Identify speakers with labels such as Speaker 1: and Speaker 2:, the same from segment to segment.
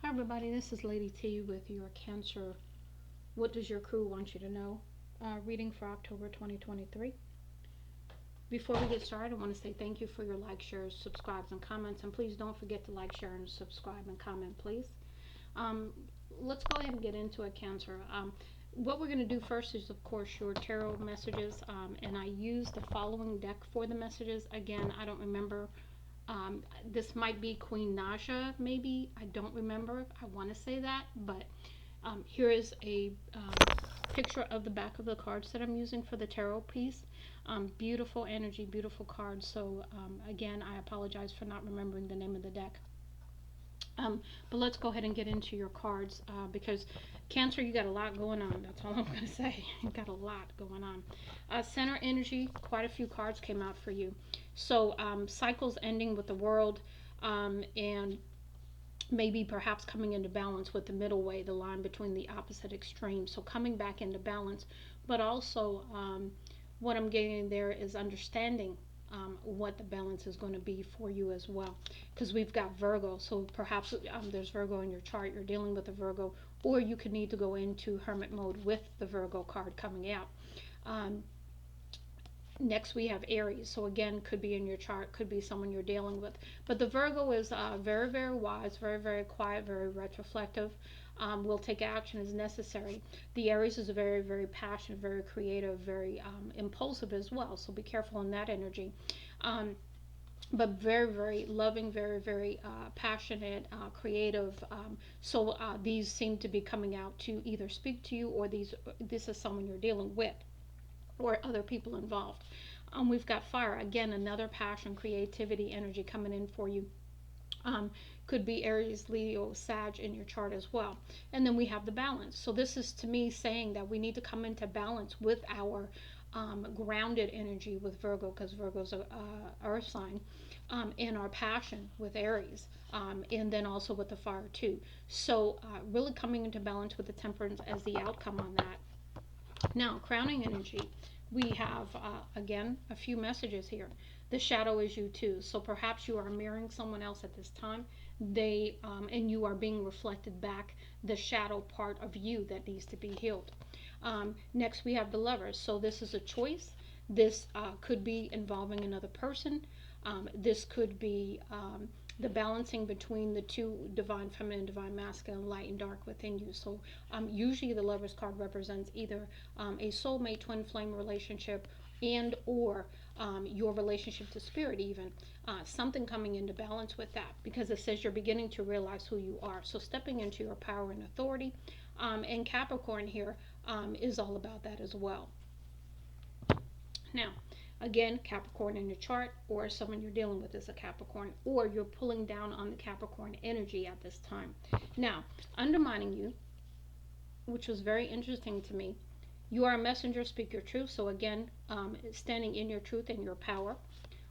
Speaker 1: Hi everybody, this is Lady T with your Cancer. What does your crew want you to know? Reading for October 2023. Before we get started, I want to say thank you for your likes, shares, subscribes, and comments. And please don't forget to like, share, and subscribe and comment, please. Um, let's go ahead and get into it, Cancer. What we're going to do first is, of course, your tarot messages. And I use the following deck for the messages. Again, I don't remember. This might be Queen Naja, maybe. I don't remember. I want to say that, but here is a picture of the back of the cards that I'm using for the tarot piece. Beautiful energy, beautiful cards. So again, I apologize for not remembering the name of the deck. But let's go ahead and get into your cards because Cancer, you got a lot going on. That's all I'm going to say. You got a lot going on. Center energy, quite a few cards came out for you. So cycles ending with the world, and maybe perhaps coming into balance with the middle way, the line between the opposite extremes. So coming back into balance, but also what I'm getting there is understanding what the balance is going to be for you as well. Because we've got Virgo, so perhaps there's Virgo in your chart, you're dealing with a Virgo, or you could need to go into hermit mode with the Virgo card coming out. Um, Next we have Aries, so again, could be in your chart, could be someone you're dealing with. But the Virgo is very, very wise, very, very quiet, very retroflective. Will take action as necessary. The Aries is very, very passionate, very creative, very impulsive as well. So be careful in that energy. But very, very loving, very, very passionate, creative. So these seem to be coming out to either speak to you, or this is someone you're dealing with, or other people involved. We've got fire, again, another passion, creativity, energy coming in for you. Um, could be Aries, Leo, Sag in your chart as well. And then we have the balance. So this is to me saying that we need to come into balance with our grounded energy with Virgo, because Virgo's a earth sign, and our passion with Aries, and then also with the fire too. So really coming into balance with the temperance as the outcome on that. Now, crowning energy, we have, again, a few messages here. The shadow is you too. So perhaps you are mirroring someone else at this time. And you are being reflected back the shadow part of you that needs to be healed. Next, we have the lovers. So this is a choice. This could be involving another person. This could be the balancing between the two, divine feminine, divine masculine, light and dark within you. So usually the Lovers card represents either a soulmate twin flame relationship, and or your relationship to spirit, even something coming into balance with that, because it says you're beginning to realize who you are. So stepping into your power and authority, and Capricorn here is all about that as well. Now, again, Capricorn in your chart, or someone you're dealing with is a Capricorn, or you're pulling down on the Capricorn energy at this time. Now, undermining you, which was very interesting to me, you are a messenger, speak your truth. So again, standing in your truth and your power.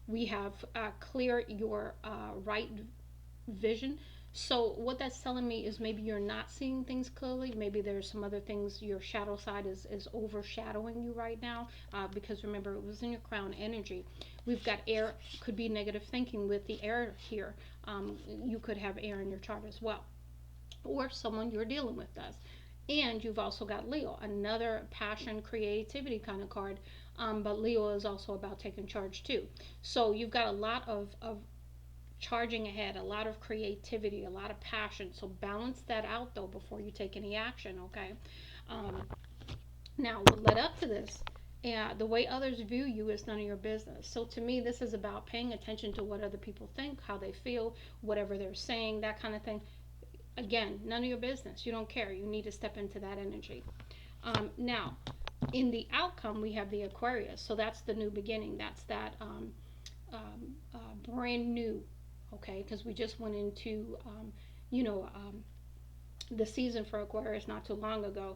Speaker 1: We have clear your right vision. So what that's telling me is maybe you're not seeing things clearly. Maybe there's some other things. Your shadow side is overshadowing you right now, because remember, it was in your crown energy. We've got air, could be negative thinking with the air here. You could have air in your chart as well, or someone you're dealing with does. And you've also got Leo, another passion, creativity kind of card. But Leo is also about taking charge too. So you've got a lot of charging ahead, a lot of creativity, a lot of passion. So balance that out though before you take any action, okay? Um, Now, what led up to this, the way others view you is none of your business. So to me, this is about paying attention to what other people think, how they feel, whatever they're saying, that kind of thing. Again, none of your business. You don't care. You need to step into that energy. Now, in the outcome, we have the Aquarius. So that's the new beginning. That's that brand new, okay? Because we just went into, you know, the season for Aquarius not too long ago,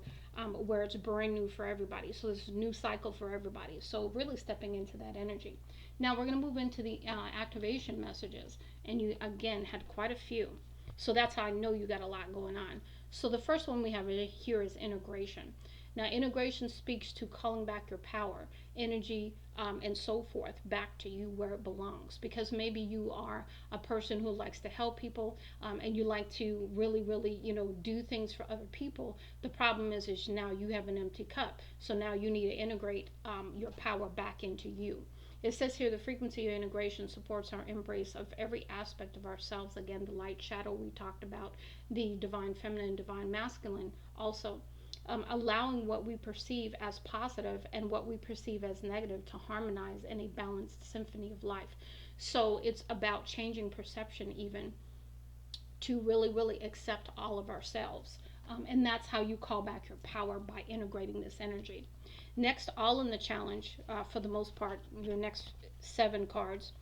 Speaker 1: where it's brand new for everybody. So this is a new cycle for everybody. So really stepping into that energy. Now we're going to move into the activation messages. And you, again, had quite a few. So that's how I know you got a lot going on. So the first one we have here is integration. Now, integration speaks to calling back your power, energy, and so forth back to you where it belongs. Because maybe you are a person who likes to help people, and you like to really, really, do things for other people. The problem is now you have an empty cup. So now you need to integrate your power back into you. It says here the frequency of integration supports our embrace of every aspect of ourselves. Again, the light shadow we talked about, the divine feminine, divine masculine also. Allowing what we perceive as positive and what we perceive as negative to harmonize in a balanced symphony of life. So it's about changing perception even to really, really accept all of ourselves. And that's how you call back your power, by integrating this energy. Next, all in the challenge, for the most part, your next 7 cards.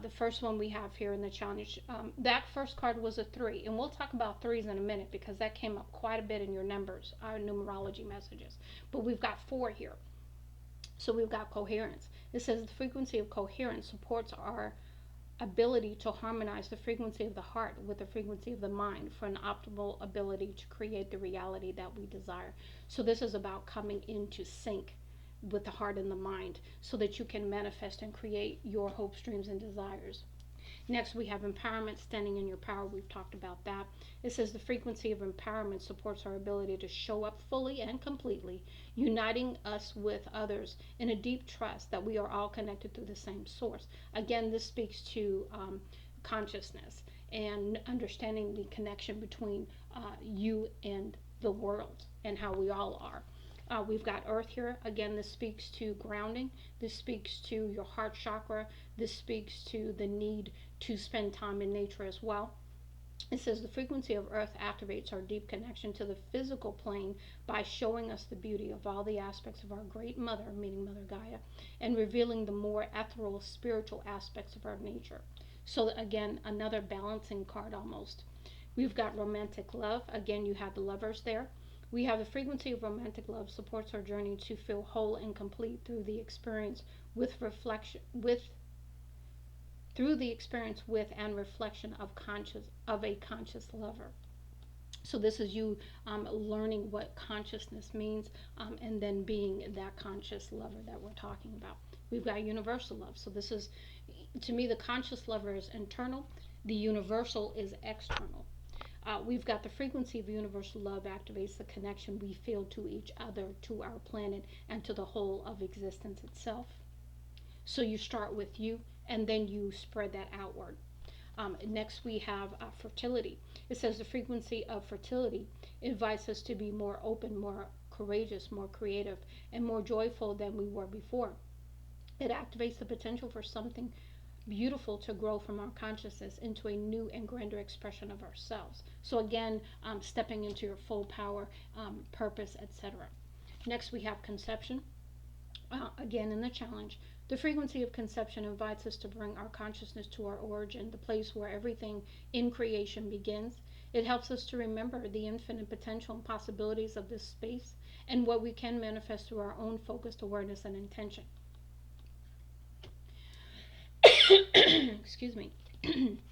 Speaker 1: The first one we have here in the challenge, that first card was a 3. And we'll talk about 3s in a minute because that came up quite a bit in your numbers, our numerology messages. But we've got 4 here. So we've got coherence. It says the frequency of coherence supports our ability to harmonize the frequency of the heart with the frequency of the mind for an optimal ability to create the reality that we desire. So this is about coming into sync with the heart and the mind so that you can manifest and create your hopes, dreams, and desires. Next, we have empowerment, standing in your power. We've talked about that. It says the frequency of empowerment supports our ability to show up fully and completely, uniting us with others in a deep trust that we are all connected through the same source. Again, this speaks to consciousness and understanding the connection between you and the world and how we all are. We've got earth here. Again, this speaks to grounding. This speaks to your heart chakra. This speaks to the need to spend time in nature as well. It says the frequency of earth activates our deep connection to the physical plane by showing us the beauty of all the aspects of our great mother, meaning Mother Gaia, and revealing the more ethereal spiritual aspects of our nature. So again, another balancing card almost. We've got romantic love. Again, you have the lovers there. We have the frequency of romantic love supports our journey to feel whole and complete through the experience with and reflection of a conscious lover. So this is you learning what consciousness means, and then being that conscious lover that we're talking about. We've got universal love. So this is, to me, the conscious lover is internal. The universal is external. We've got the frequency of universal love activates the connection we feel to each other, to our planet, and to the whole of existence itself. So you start with you, and then you spread that outward. Next, we have fertility. It says the frequency of fertility invites us to be more open, more courageous, more creative, and more joyful than we were before. It activates the potential for something beautiful to grow from our consciousness into a new and grander expression of ourselves. So again, stepping into your full power, purpose, etc. Next, we have conception. Again, in the challenge, the frequency of conception invites us to bring our consciousness to our origin, the place where everything in creation begins. It helps us to remember the infinite potential and possibilities of this space and what we can manifest through our own focused awareness and intention. Excuse me.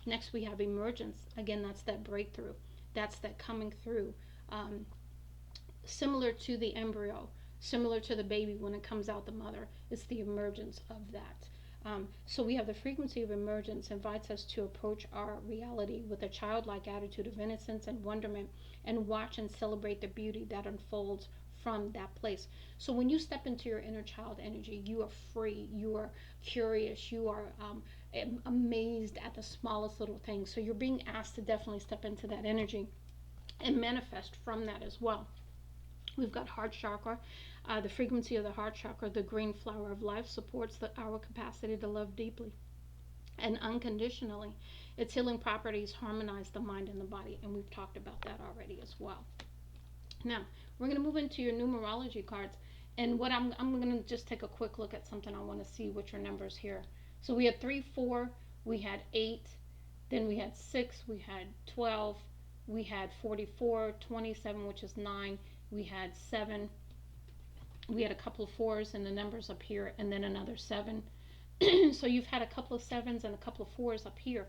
Speaker 1: Next, we have emergence. Again, that's that breakthrough. That's that coming through. Similar to the embryo, similar to the baby when it comes out the mother, it's the emergence of that. So we have the frequency of emergence invites us to approach our reality with a childlike attitude of innocence and wonderment, and watch and celebrate the beauty that unfolds from that place. So when you step into your inner child energy, you are free, you are curious, you are amazed at the smallest little things. So you're being asked to definitely step into that energy and manifest from that as well. We've got heart chakra. The frequency of the heart chakra, the green flower of life, supports our capacity to love deeply and unconditionally. Its healing properties harmonize the mind and the body, and we've talked about that already as well. Now, we're going to move into your numerology cards, and what I'm going to just take a quick look at something. I want to see what your numbers here. So we had 3, 4, we had 8, then we had 6, we had 12, we had 44, 27, which is 9, we had 7, we had a couple of 4s and the numbers up here, and then another 7. So you've had a couple of 7s and a couple of 4s up here.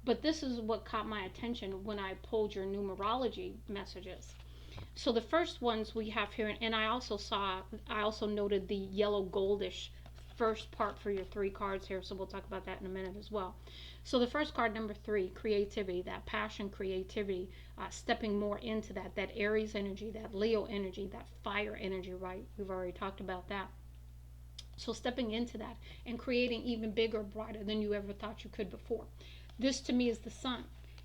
Speaker 1: But this is what caught my attention when I pulled your numerology messages. So the first ones we have here, and I also noted the yellow goldish first part for your three cards here. So we'll talk about that in a minute as well. So the first card, number 3, creativity, that passion, creativity, stepping more into that Aries energy, that Leo energy, that fire energy, right? We've already talked about that. So stepping into that and creating even bigger, brighter than you ever thought you could before. This to me is the sun.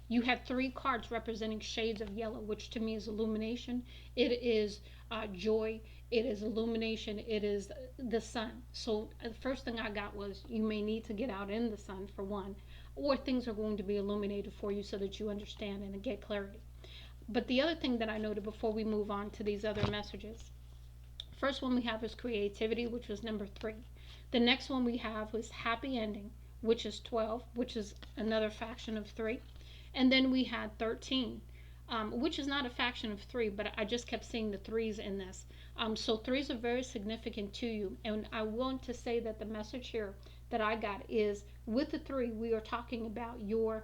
Speaker 1: You have 3 cards representing shades of yellow, which to me is illumination. It is joy. It is illumination. It is the sun. So the first thing I got was you may need to get out in the sun for one, or things are going to be illuminated for you so that you understand and get clarity. But the other thing that I noted before we move on to these other messages, first one we have is creativity, which was number 3. The next one we have was happy ending, which is 12, which is another faction of 3. And then we had 13, which is not a faction of 3, but I just kept seeing the 3s in this. So 3s are very significant to you. And I want to say that the message here that I got is with the 3, we are talking about your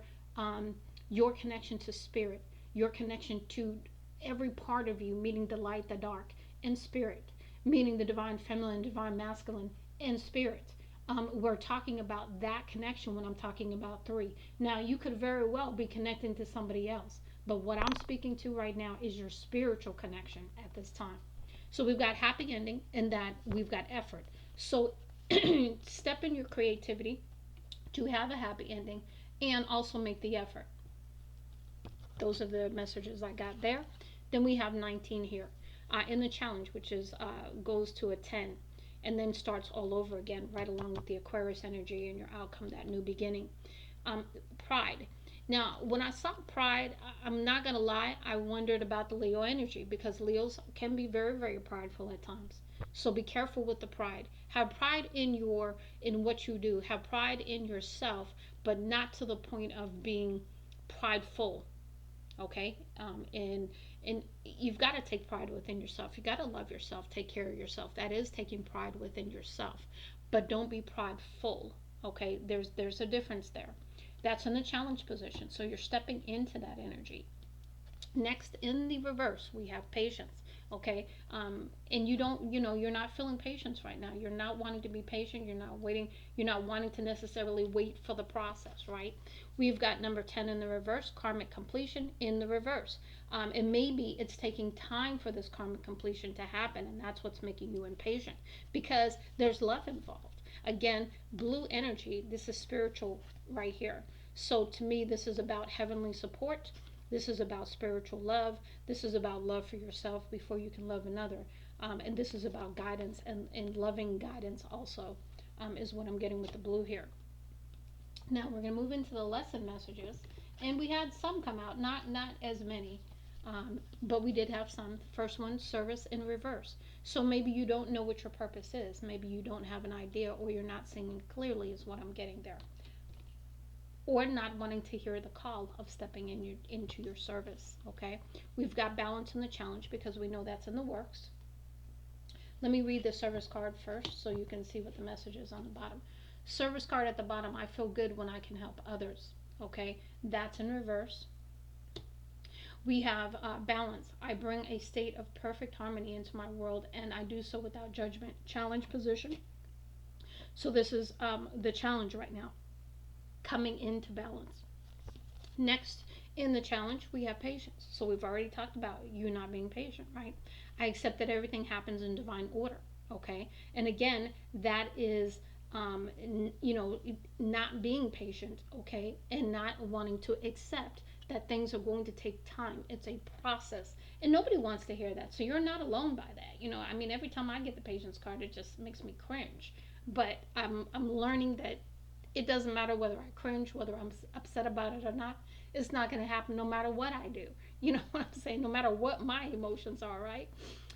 Speaker 1: connection to spirit, your connection to every part of you, meaning the light, the dark, and spirit, meaning the divine feminine, divine masculine, and spirit. We're talking about that connection when I'm talking about 3. Now, you could very well be connecting to somebody else, but what I'm speaking to right now is your spiritual connection at this time. So we've got happy ending and that we've got effort. So step in your creativity to have a happy ending and also make the effort. Those are the messages I got there. Then we have 19 here in the challenge, which is goes to a 10 and then starts all over again, right along with the Aquarius energy and your outcome, that new beginning. Pride. Now, when I saw pride, I'm not going to lie, I wondered about the Leo energy because Leos can be very, very prideful at times. So be careful with the pride. Have pride in what you do. Have pride in yourself, but not to the point of being prideful. Okay, and you've got to take pride within yourself. You got to love yourself, take care of yourself. That is taking pride within yourself, but don't be prideful. Okay, there's a difference there. That's in the challenge position, so you're stepping into that energy. Next, in the reverse, we have patience. Okay, and you're not feeling patience right now. You're not wanting to be patient. You're not waiting. You're not wanting to necessarily wait for the process, right? We've got number 10 in the reverse, karmic completion in the reverse. And maybe it's taking time for this karmic completion to happen, and that's what's making you impatient because there's love involved. Again, blue energy, this is spiritual right here. So to me, this is about heavenly support. This is about spiritual love. This is about love for yourself before you can love another. And this is about guidance and loving guidance also, is what I'm getting with the blue here. Now we're going to move into the lesson messages. And we had some come out, not as many, but we did have some. The first one, service in reverse. So maybe you don't know what your purpose is. Maybe you don't have an idea or you're not seeing clearly is what I'm getting there. Or not wanting to hear the call of stepping into your service. Okay, we've got balance in the challenge because we know that's in the works. Let me read the service card first so you can see what the message is on the bottom. Service card at the bottom, I feel good when I can help others. Okay, that's in reverse. We have balance. I bring a state of perfect harmony into my world and I do so without judgment. Challenge position. So this is the challenge right now, coming into balance. Next in the challenge, we have patience. So we've already talked about you not being patient, right? I accept that everything happens in divine order, okay? And again, that is, not being patient, okay? And not wanting to accept that things are going to take time. It's a process. And nobody wants to hear that. So you're not alone by that. I mean, every time I get the patience card, it just makes me cringe. But I'm learning that it doesn't matter whether I cringe, whether I'm upset about it or not. It's not going to happen no matter what I do. You know what I'm saying? No matter what my emotions are, right?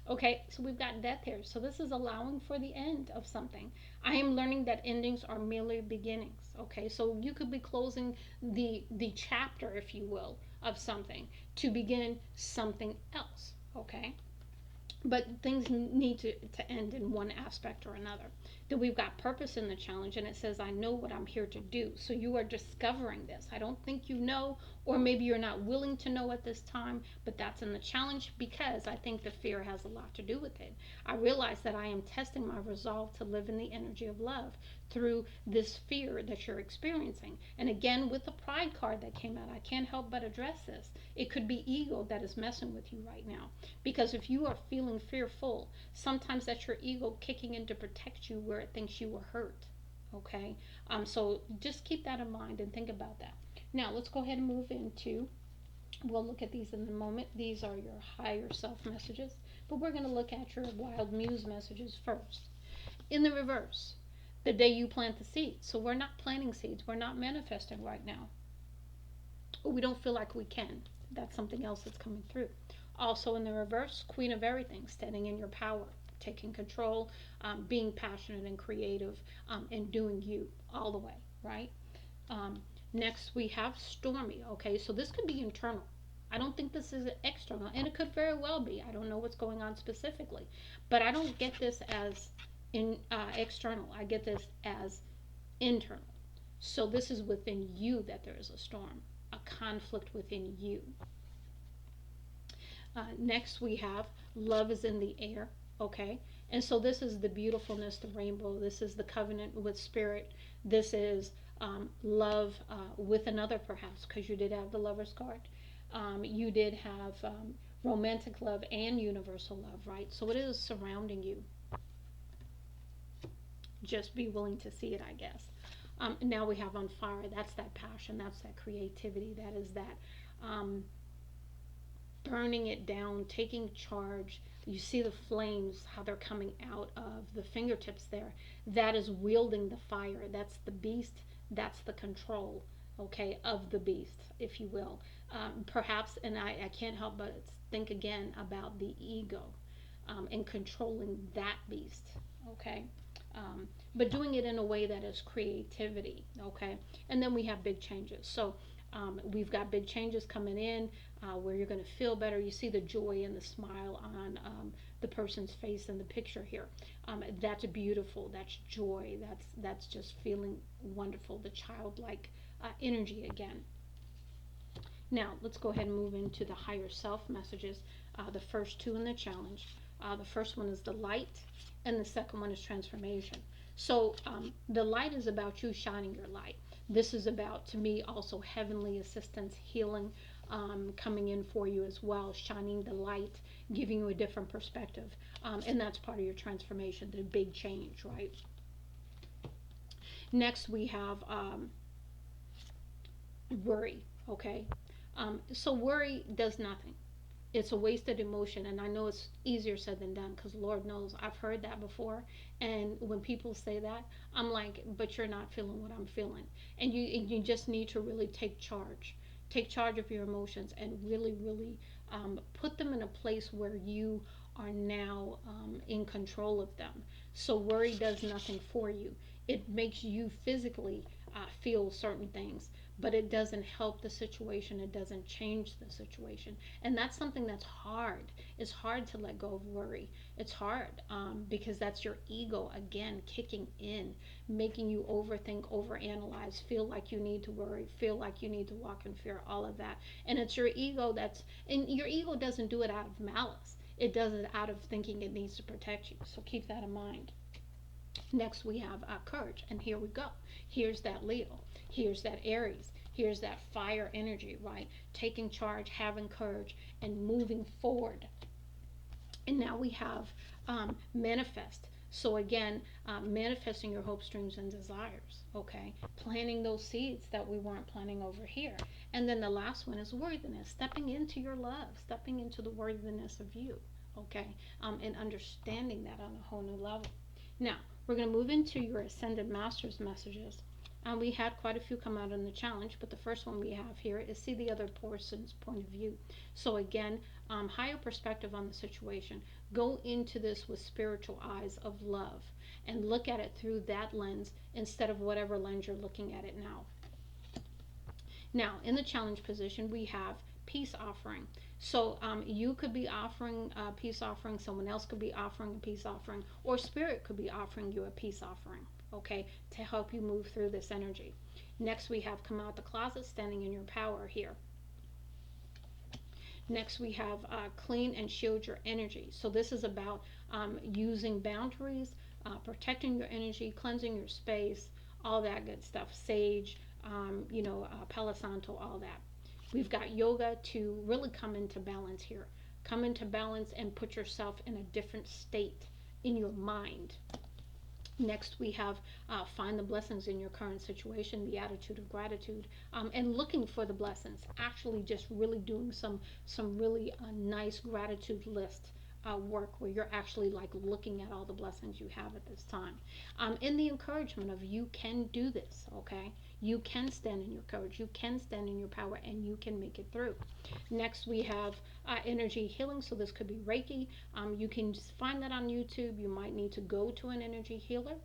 Speaker 1: Okay, so we've got death here. So this is allowing for the end of something. I am learning that endings are merely beginnings. Okay, so you could be closing the chapter, if you will, of something to begin something else. Okay, but things need to end in one aspect or another. that we've got purpose in the challenge, and it says, I know what I'm here to do. So you are discovering this. I don't think you know, or maybe you're not willing to know at this time, but that's in the challenge, because I think the fear has a lot to do with it. I realize that I am testing my resolve to live in the energy of love through this fear that you're experiencing. And again, with the pride card that came out, I can't help but address this. It could be ego that is messing with you right now. Because if you are feeling fearful, sometimes that's your ego kicking in to protect you where it thinks you were hurt. Okay? So just keep that in mind and think about that. Now, let's go ahead and move into, we'll look at these in a moment. These are your higher self messages, but we're going to look at your wild muse messages first. In the reverse, the day you plant the seeds. So we're not planting seeds, we're not manifesting right now. Or we don't feel like we can. That's something else that's coming through. Also in the reverse, queen of everything, standing in your power, taking control, being passionate and creative, and doing you all the way, right? Um, Next, we have stormy. Okay, so this could be internal. I don't think this is external, and it could very well be. I don't know what's going on specifically, but I don't get this as in external. I get this as internal. So this is within you that there is a storm, a conflict within you. Next, we have love is in the air. Okay, and so this is the beautifulness, the rainbow. This is the covenant with spirit. This is love with another, perhaps, because you did have the lover's card. You did have romantic love and universal love, right? So it is surrounding you. Just be willing to see it, I guess. Now we have on fire. That's that passion. That's that creativity. That is that um, burning it down, taking charge. You see the flames, how they're coming out of the fingertips there. That is wielding the fire. That's the beast. That's the control, okay, of the beast, if you will. Perhaps, and I can't help but think again about the ego and controlling that beast, okay? But doing it in a way that is creativity, okay? And then we have big changes. So we've got big changes coming in where you're going to feel better. You see the joy and the smile on the person's face in the picture here. That's beautiful. That's joy. That's just feeling wonderful. The childlike energy again. Now, let's go ahead and move into the higher self messages. The first two in the challenge. The first one is the light, and the second one is transformation. So, the light is about you shining your light. This is about, to me, also heavenly assistance, healing coming in for you as well, shining the light, giving you a different perspective. And that's part of your transformation, the big change, right? Next, we have worry, okay? So worry does nothing. It's a wasted emotion, and I know it's easier said than done, because Lord knows I've heard that before. And when people say that, I'm like, but you're not feeling what I'm feeling. And you just need to really take charge of your emotions, and really really put them in a place where you are now in control of them. So worry does nothing for you. It makes you physically feel certain things, but it doesn't help the situation. It doesn't change the situation. And that's something that's hard. It's hard to let go of worry. It's hard because that's your ego again kicking in, making you overthink, overanalyze, feel like you need to worry, feel like you need to walk in fear, all of that. And it's your ego and your ego doesn't do it out of malice. It does it out of thinking it needs to protect you. So keep that in mind. Next, we have courage, and here we go. Here's that Leo. Here's that Aries. Here's that fire energy, right? Taking charge, having courage, and moving forward. And now we have manifest. So again, manifesting your hopes, dreams, and desires. Okay, planting those seeds that we weren't planting over here. And then the last one is worthiness, stepping into your love, stepping into the worthiness of you. Okay, and understanding that on a whole new level. Now, we're going to move into your Ascended Masters messages. We had quite a few come out in the challenge, but the first one we have here is see the other person's point of view. So again, higher perspective on the situation. Go into this with spiritual eyes of love and look at it through that lens instead of whatever lens you're looking at it now. Now, in the challenge position, we have peace offering. So you could be offering a peace offering, someone else could be offering a peace offering, or spirit could be offering you a peace offering, okay, to help you move through this energy. Next, we have come out the closet, standing in your power here. Next, we have clean and shield your energy. So this is about using boundaries, protecting your energy, cleansing your space, all that good stuff. Sage, Palo Santo, all that. We've got yoga to really come into balance here. Come into balance and put yourself in a different state in your mind. Next, we have find the blessings in your current situation, the attitude of gratitude, and looking for the blessings. Actually, just really doing some really nice gratitude list work where you're actually like looking at all the blessings you have at this time. In the encouragement of you can do this, okay? You can stand in your courage, you can stand in your power, and you can make it through. Next, we have energy healing. So this could be Reiki. You can just find that on YouTube. You might need to go to an energy healer.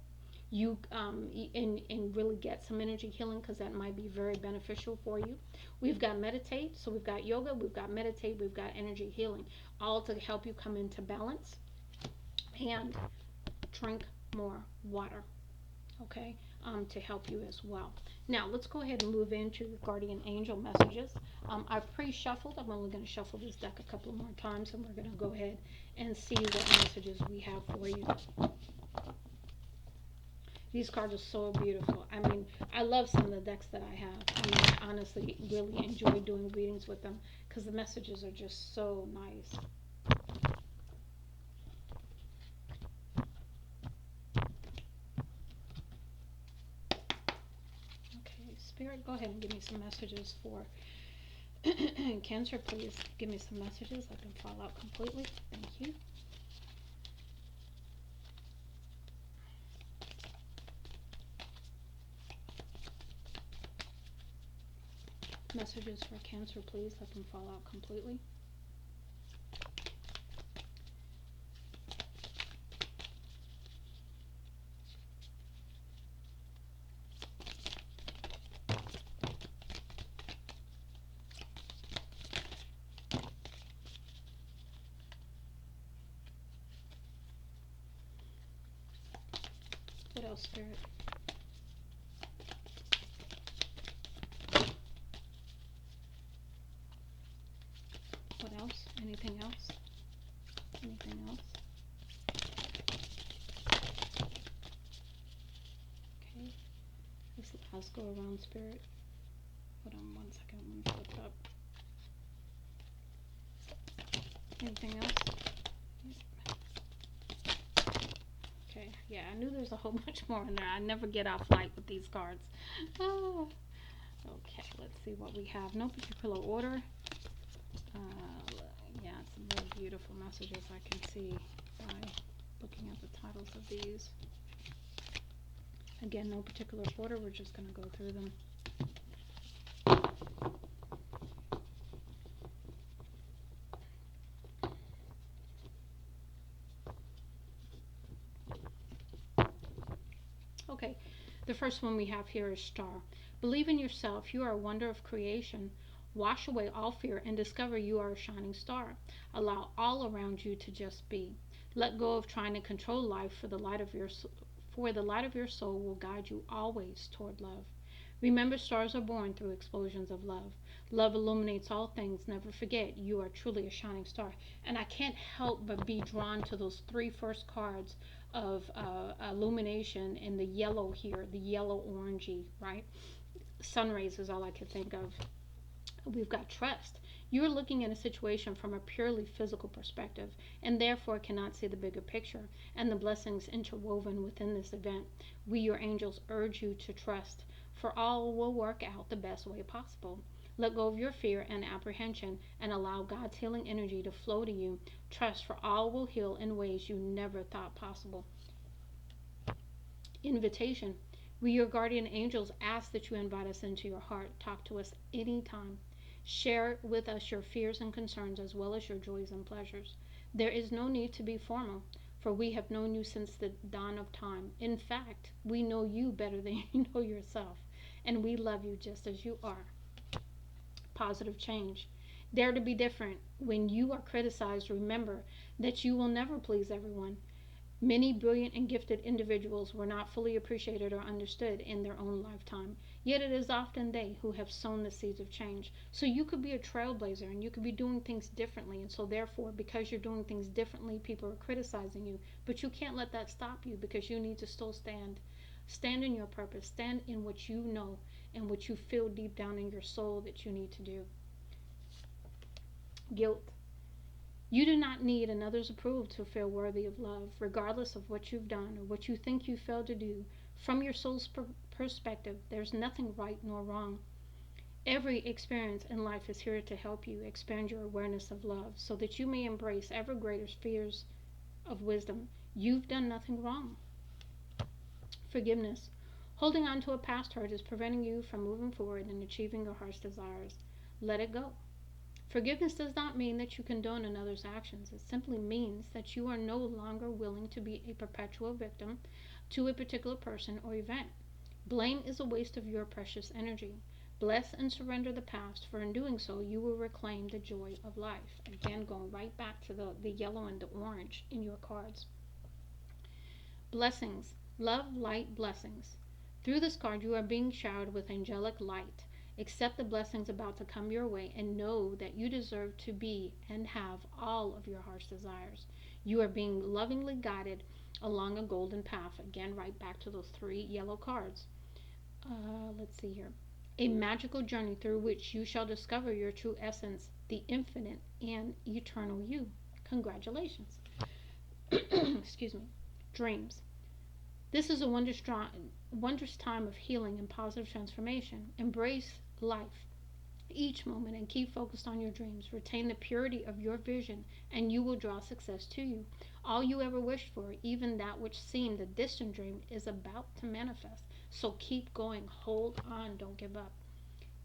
Speaker 1: You and really get some energy healing because that might be very beneficial for you. We've got meditate. So we've got yoga, we've got meditate, we've got energy healing, all to help you come into balance. And drink more water, okay, to help you as well. Now, let's go ahead and move into your guardian angel messages. I've pre-shuffled. I'm only going to shuffle this deck a couple more times, and we're going to go ahead and see what messages we have for you. These cards are so beautiful. I mean, I love some of the decks that I have. I mean, I honestly really enjoy doing readings with them because the messages are just so nice. Okay, Spirit, go ahead and give me some messages for Cancer. Please give me some messages. I can fall out completely. Thank you. Messages for Cancer, please. Let them fall out completely. What else, Spirit? What else? Anything else? Anything else? Okay. Let's go around, Spirit. Hold on 1 second. Let me flip up. Anything else? Okay. Yeah, I knew there's a whole bunch more in there. I never get off light with these cards. Oh. Okay, let's see what we have. No particular order. Yeah, some really beautiful messages I can see by looking at the titles of these. Again, no particular order. We're just going to go through them. Okay, the first one we have here is Star. Believe in yourself. You are a wonder of creation. Wash away all fear and discover you are a shining star. Allow all around you to just be. Let go of trying to control life, for the light of your soul will guide you always toward love. Remember, stars are born through explosions of love. Love illuminates all things. Never forget, you are truly a shining star. And I can't help but be drawn to those three first cards of illumination in the yellow here, the yellow orangey, right? Sun rays is all I could think of. We've got trust. You're looking at a situation from a purely physical perspective and therefore cannot see the bigger picture and the blessings interwoven within this event. We, your angels, urge you to trust, for all will work out the best way possible. Let go of your fear and apprehension and allow God's healing energy to flow to you. Trust, for all will heal in ways you never thought possible. Invitation. We, your guardian angels, ask that you invite us into your heart. Talk to us anytime. Share with us your fears and concerns as well as your joys and pleasures. There is no need to be formal, for we have known you since the dawn of time. In fact, we know you better than you know yourself, and we love you just as you are. positive change. Dare to be different. When you are criticized, remember that you will never please everyone. Many brilliant and gifted individuals were not fully appreciated or understood in their own lifetime, yet it is often they who have sown the seeds of change. So you could be a trailblazer and you could be doing things differently, and so therefore, because you're doing things differently, people are criticizing you, but you can't let that stop you, because you need to still stand in your purpose, stand in what you know and what you feel deep down in your soul that you need to do. Guilt. You do not need another's approval to feel worthy of love, regardless of what you've done or what you think you failed to do. From your soul's perspective, there's nothing right nor wrong. Every experience in life is here to help you expand your awareness of love so that you may embrace ever greater spheres of wisdom. You've done nothing wrong. Forgiveness. Holding on to a past hurt is preventing you from moving forward and achieving your heart's desires. Let it go. Forgiveness does not mean that you condone another's actions. It simply means that you are no longer willing to be a perpetual victim to a particular person or event. Blame is a waste of your precious energy. Bless and surrender the past, for in doing so, you will reclaim the joy of life. Again, going right back to the yellow and the orange in your cards. Blessings. Love, light, blessings. Through this card, you are being showered with angelic light. Accept the blessings about to come your way and know that you deserve to be and have all of your heart's desires. You are being lovingly guided along a golden path. Again, right back to those 3 yellow cards. Let's see here. A magical journey through which you shall discover your true essence, the infinite and eternal you. Congratulations. Excuse me. Dreams. This is a wondrous time of healing and positive transformation. Embrace life each moment and keep focused on your dreams. Retain the purity of your vision and you will draw success to you. All you ever wished for, even that which seemed a distant dream, is about to manifest. So keep going. Hold on. Don't give up.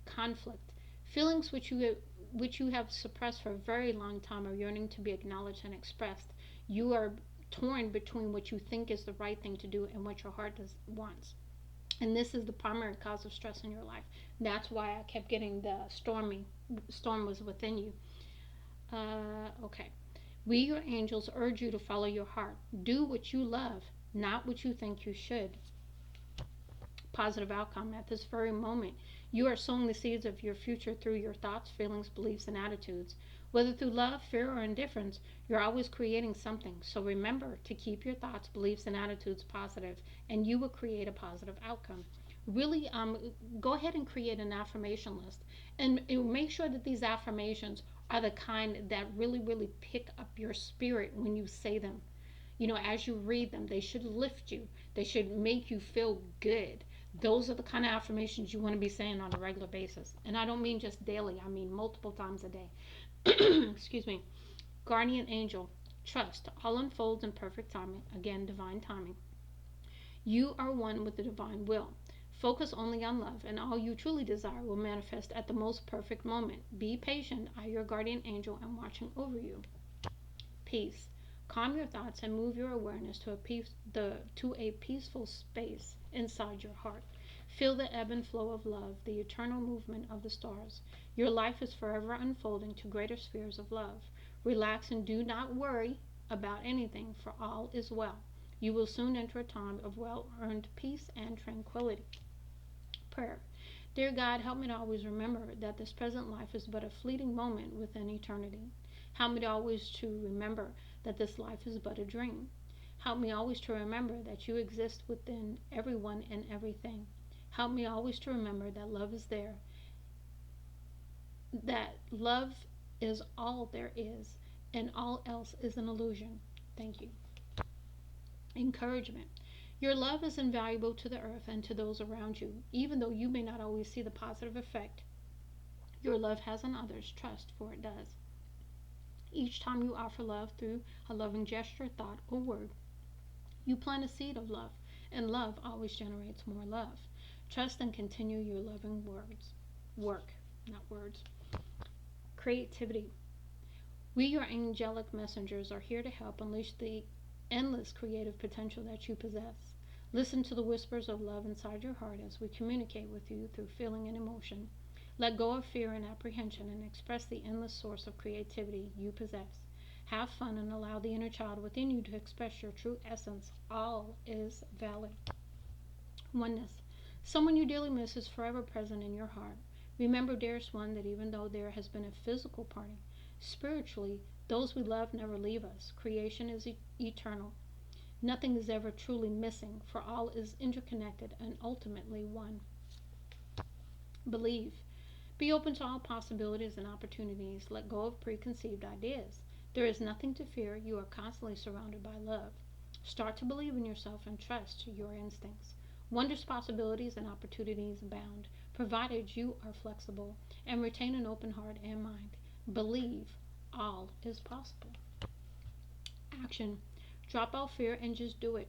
Speaker 1: Conflict. Feelings which you have suppressed for a very long time are yearning to be acknowledged and expressed. You are torn between what you think is the right thing to do and what your heart wants. And this is the primary cause of stress in your life. That's why I kept getting the storm was within you. Okay. We, your angels, urge you to follow your heart. Do what you love, not what you think you should. Positive outcome. At this very moment, you are sowing the seeds of your future through your thoughts, feelings, beliefs, and attitudes. Whether through love, fear, or indifference, you're always creating something. So remember to keep your thoughts, beliefs, and attitudes positive, and you will create a positive outcome. Really, go ahead and create an affirmation list, and make sure that these affirmations are the kind that really, really pick up your spirit when you say them. As you read them, they should lift you. They should make you feel good. Those are the kind of affirmations you want to be saying on a regular basis. And I don't mean just daily, I mean multiple times a day. Excuse me. Guardian angel. Trust. All unfolds in perfect timing. Again, divine timing. You are one with the divine will. Focus only on love, and all you truly desire will manifest at the most perfect moment. Be patient. I, your guardian angel, am watching over you. Peace. Calm your thoughts and move your awareness to a peaceful space inside your heart. Feel the ebb and flow of love, the eternal movement of the stars. Your life is forever unfolding to greater spheres of love. Relax and do not worry about anything, for all is well. You will soon enter a time of well-earned peace and tranquility. Prayer. Dear God, help me to always remember that this present life is but a fleeting moment within eternity. Help me to always to remember that this life is but a dream. Help me always to remember that you exist within everyone and everything. Help me always to remember that love is there, that love is all there is, and all else is an illusion. Thank you. Encouragement. Your love is invaluable to the earth and to those around you. Even though you may not always see the positive effect your love has on others, trust, for it does. Each time you offer love through a loving gesture, thought, or word, you plant a seed of love, and love always generates more love. Trust and continue your loving words. Creativity. We, your angelic messengers, are here to help unleash the endless creative potential that you possess. Listen to the whispers of love inside your heart as we communicate with you through feeling and emotion. Let go of fear and apprehension and express the endless source of creativity you possess. Have fun and allow the inner child within you to express your true essence. All is valid. Oneness. Someone you dearly miss is forever present in your heart. Remember, dearest one, that even though there has been a physical parting, spiritually, those we love never leave us. Creation is eternal. Nothing is ever truly missing, for all is interconnected and ultimately one. Believe. Be open to all possibilities and opportunities. Let go of preconceived ideas. There is nothing to fear. You are constantly surrounded by love. Start to believe in yourself and trust your instincts. Wondrous possibilities and opportunities abound, provided you are flexible and retain an open heart and mind. Believe all is possible. Action. Drop all fear and just do it.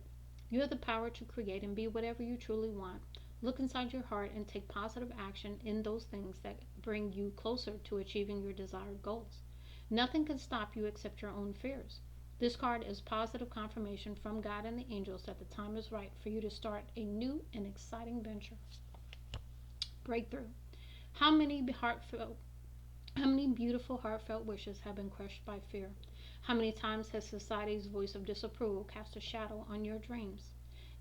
Speaker 1: You have the power to create and be whatever you truly want. Look inside your heart and take positive action in those things that bring you closer to achieving your desired goals. Nothing can stop you except your own fears. This card is positive confirmation from God and the angels that the time is right for you to start a new and exciting venture. Breakthrough. How many heartfelt how many beautiful heartfelt wishes have been crushed by fear? How many times has society's voice of disapproval cast a shadow on your dreams?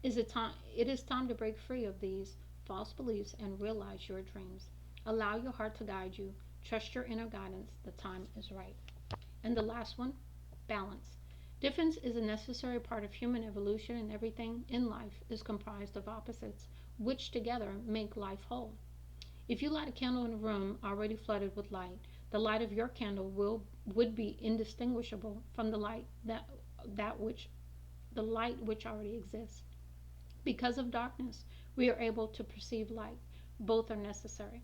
Speaker 1: It is time to break free of these false beliefs and realize your dreams. Allow your heart to guide you. Trust your inner guidance. The time is right. And the last one, balance. Difference is a necessary part of human evolution, and everything in life is comprised of opposites, which together make life whole. If you light a candle in a room already flooded with light, the light of your candle would be indistinguishable from the light which already exists. Because of darkness, we are able to perceive light. Both are necessary.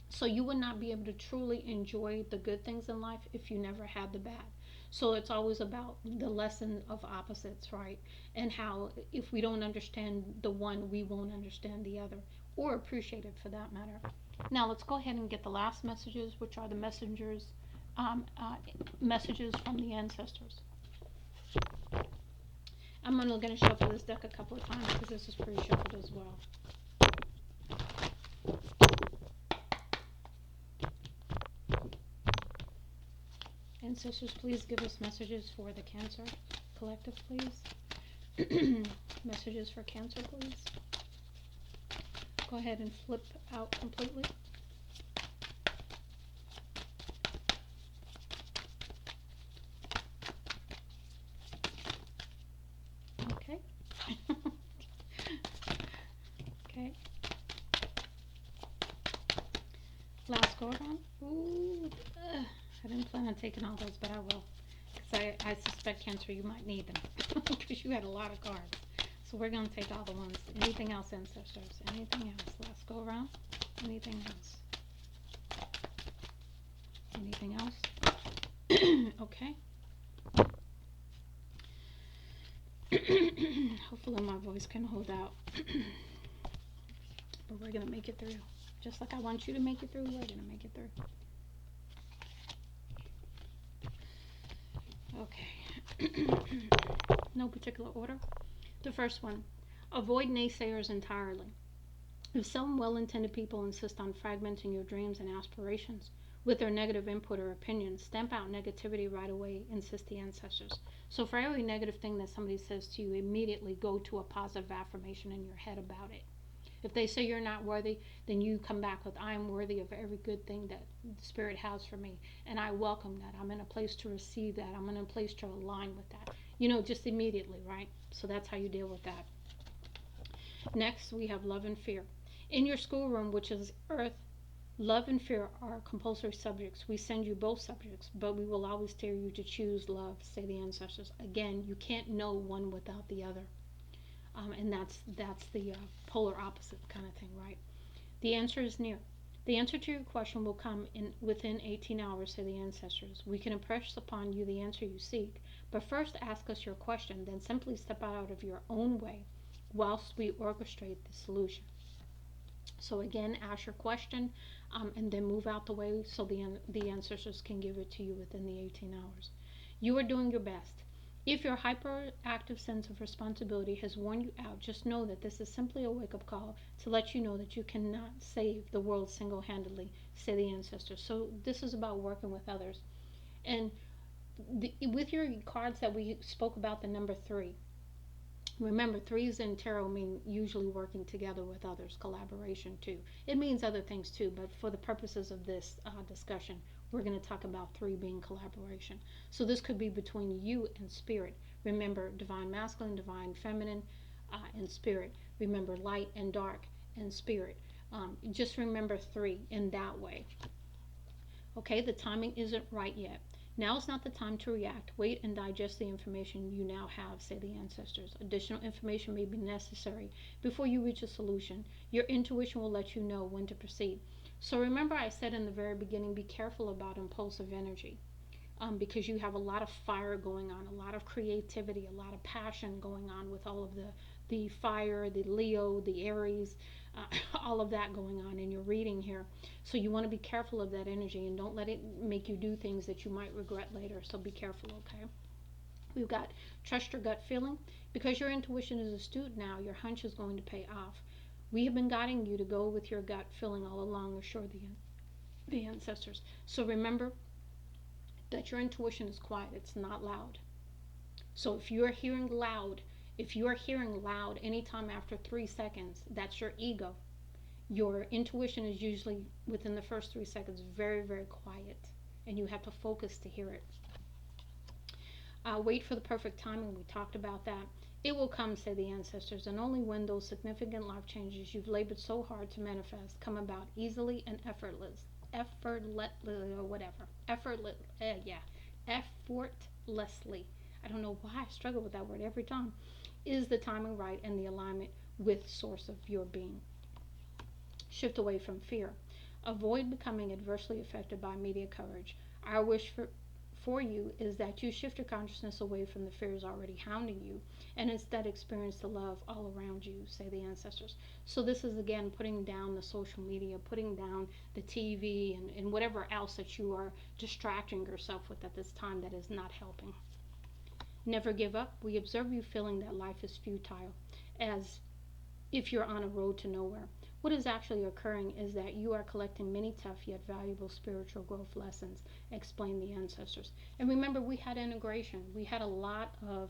Speaker 1: So you would not be able to truly enjoy the good things in life if you never had the bad. So it's always about the lesson of opposites, right? And how if we don't understand the one, we won't understand the other or appreciate it for that matter. Now let's go ahead and get the last messages, which are the messages from the ancestors. I'm only going to shuffle this deck a couple of times because this is pre-shuffled as well. Ancestors, please give us messages for the Cancer Collective, please. Messages for Cancer, please. Go ahead and flip out completely. Okay. Okay. Last go around. Ooh, I didn't plan on taking all those, but I will. Because I suspect, Cancer, you might need them. Because you had a lot of cards. So we're going to take all the ones. Anything else, ancestors? Anything else? Last go around. Anything else? Anything else? Okay. Hopefully my voice can hold out. But we're going to make it through. Just like I want you to make it through, we're going to make it through. Okay. No particular order. The first one, avoid naysayers entirely. If some well-intended people insist on fragmenting your dreams and aspirations with their negative input or opinions, stamp out negativity right away, insist the ancestors. So for every negative thing that somebody says to you, immediately go to a positive affirmation in your head about it. If they say you're not worthy, then you come back with, I am worthy of every good thing that the Spirit has for me. And I welcome that. I'm in a place to receive that. I'm in a place to align with that. Just immediately, right? So that's how you deal with that. Next, we have love and fear. In your schoolroom, which is Earth, love and fear are compulsory subjects. We send you both subjects, but we will always dare you to choose love, say the ancestors. Again, you can't know one without the other. And that's the polar opposite kind of thing, right? The answer is near. The answer to your question will come within 18 hours, say the ancestors. We can impress upon you the answer you seek, but first ask us your question, then simply step out of your own way whilst we orchestrate the solution. So again, ask your question, and then move out the way so the ancestors can give it to you within the 18 hours. You are doing your best. If your hyperactive sense of responsibility has worn you out, just know that this is simply a wake-up call to let you know that you cannot save the world single-handedly, say the ancestors. So this is about working with others. And with your cards that we spoke about, the number 3, remember, threes in tarot mean usually working together with others, collaboration too. It means other things too, but for the purposes of this discussion, we're going to talk about 3 being collaboration. So this could be between you and spirit. Remember, divine masculine, divine feminine, and spirit. Remember, light and dark and spirit. Just remember 3 in that way. Okay, the timing isn't right yet. Now is not the time to react. Wait and digest the information you now have, say the ancestors. Additional information may be necessary before you reach a solution. Your intuition will let you know when to proceed. So remember, I said in the very beginning, be careful about impulsive energy. Because you have a lot of fire going on, a lot of creativity, a lot of passion going on with all of the fire, the Leo, the Aries, all of that going on in your reading here. So you want to be careful of that energy and don't let it make you do things that you might regret later. So be careful, okay? We've got trust your gut feeling. Because your intuition is astute now, your hunch is going to pay off. We have been guiding you to go with your gut feeling all along, assure the ancestors. So remember that your intuition is quiet, it's not loud. So if you are hearing loud anytime after 3 seconds, that's your ego. Your intuition is usually within the first 3 seconds very, very quiet, and you have to focus to hear it. Wait for the perfect timing. We talked about that. It will come, say the ancestors, and only when those significant life changes you've labored so hard to manifest come about easily and effortlessly, or whatever. Effortlessly. I don't know why I struggle with that word every time. Is the timing right and the alignment with source of your being? Shift away from fear. Avoid becoming adversely affected by media coverage. Our wish for you is that you shift your consciousness away from the fears already hounding you and instead experience the love all around you, say the ancestors. So this is again putting down the social media, putting down the TV and whatever else that you are distracting yourself with at this time that is not helping. Never give up. We observe you feeling that life is futile, as if you're on a road to nowhere. What is actually occurring is that you are collecting many tough yet valuable spiritual growth lessons, explain the ancestors. And remember, we had integration. We had a lot of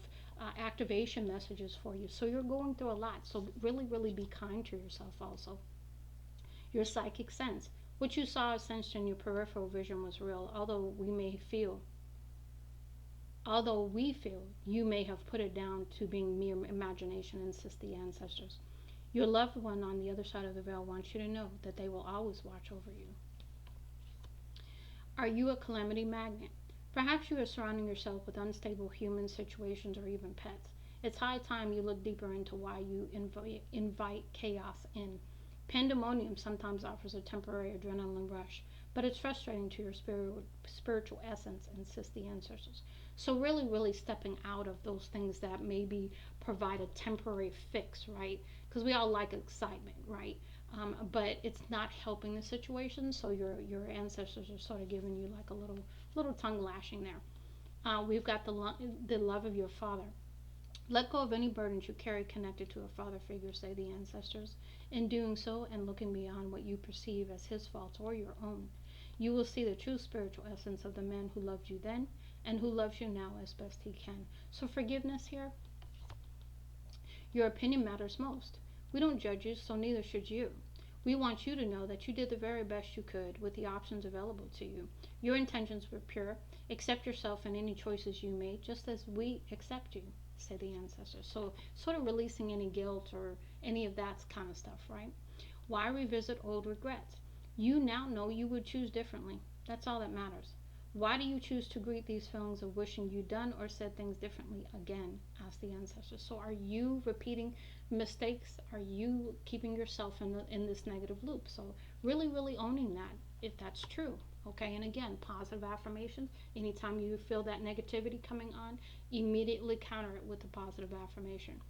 Speaker 1: activation messages for you. So you're going through a lot. So really, really be kind to yourself also. Your psychic sense. What you saw or sensed in your peripheral vision was real, although we feel you may have put it down to being mere imagination, insist the ancestors. Your loved one on the other side of the veil wants you to know that they will always watch over you. Are you a calamity magnet? Perhaps you are surrounding yourself with unstable human situations or even pets. It's high time you look deeper into why you invite chaos in. Pandemonium sometimes offers a temporary adrenaline rush, but it's frustrating to your spiritual essence, insist the ancestors. So really, really stepping out of those things that maybe provide a temporary fix, right? Because we all like excitement, right? But it's not helping the situation. So your ancestors are sort of giving you like a little tongue lashing there. We've got the love of your father. Let go of any burdens you carry connected to a father figure, say the ancestors. In doing so and looking beyond what you perceive as his faults or your own, you will see the true spiritual essence of the man who loved you then and who loves you now as best he can. So forgiveness here, your opinion matters most. We don't judge you, so neither should you. We want you to know that you did the very best you could with the options available to you. Your intentions were pure. Accept yourself and any choices you made, just as we accept you, say the ancestors. So sort of releasing any guilt or any of that kind of stuff, right? Why revisit old regrets? You now know you would choose differently. That's all that matters. Why do you choose to greet these feelings of wishing you'd done or said things differently again? Ask the ancestors. So are you repeating mistakes? Are you keeping yourself in this negative loop? So really, really owning that, if that's true. Okay, and again, positive affirmations. Anytime you feel that negativity coming on, immediately counter it with a positive affirmation.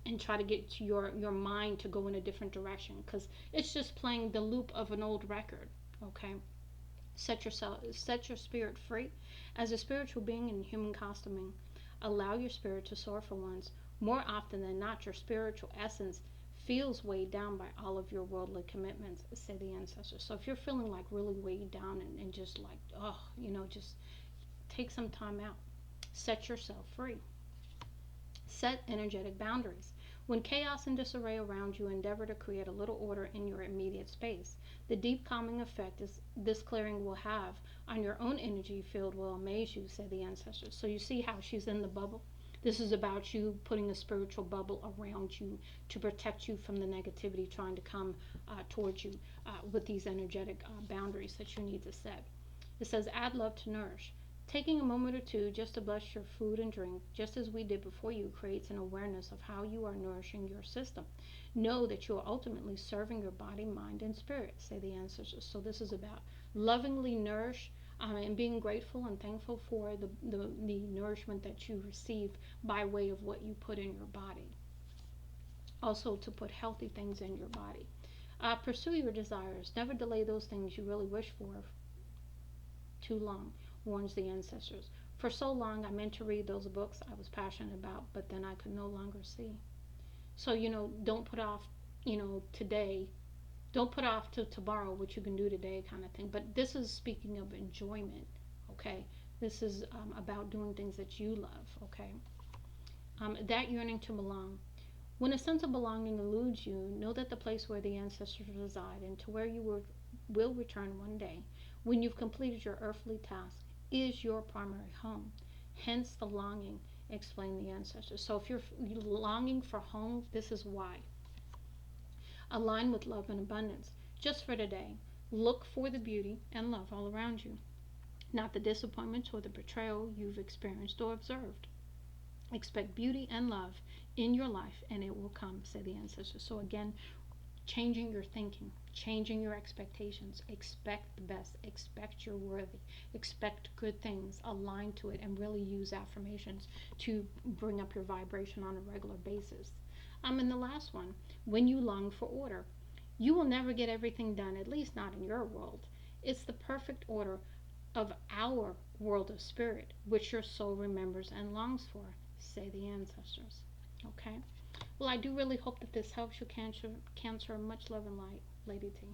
Speaker 1: And try to get your mind to go in a different direction, because it's just playing the loop of an old record. Okay, set your spirit free. As a spiritual being in human costuming, Allow your spirit to soar for once. More often than not, your spiritual essence feels weighed down by all of your worldly commitments, say the ancestors. So if you're feeling like really weighed down and just like, oh, just take some time out. Set yourself free. Set energetic boundaries. When chaos and disarray around you, endeavor to create a little order in your immediate space. The deep calming effect this clearing will have on your own energy field will amaze you, say the ancestors. So you see how she's in the bubble? This is about you putting a spiritual bubble around you to protect you from the negativity trying to come towards you with these energetic boundaries that you need to set. It says, add love to nourish. Taking a moment or two just to bless your food and drink, just as we did before you, creates an awareness of how you are nourishing your system. Know that you are ultimately serving your body, mind, and spirit, say the ancestors. So this is about lovingly nourish and being grateful and thankful for the nourishment that you receive by way of what you put in your body. Also, to put healthy things in your body. Pursue your desires. Never delay those things you really wish for too long, warns the ancestors. For so long, I meant to read those books I was passionate about, but then I could no longer see. So, don't put off, today. Don't put off to tomorrow what you can do today, kind of thing. But this is speaking of enjoyment, okay? This is about doing things that you love, okay? That yearning to belong. When a sense of belonging eludes you, know that the place where the ancestors reside and to where you will return one day, when you've completed your earthly task, is your primary home. Hence the longing, explain the ancestors. So if you're longing for home, this is why. Align with love and abundance. Just for today, look for the beauty and love all around you, not the disappointments or the betrayal you've experienced or observed. Expect beauty and love in your life and it will come, say the ancestors. So again, changing your thinking, changing your expectations. Expect the best, expect you're worthy, expect good things, align to it, and really use affirmations to bring up your vibration on a regular basis. And the last one, when you long for order, you will never get everything done, at least not in your world. It's the perfect order of our world of spirit, which your soul remembers and longs for, say the ancestors. Okay? Well, I do really hope that this helps you, Cancer. Much love and light, Lady T.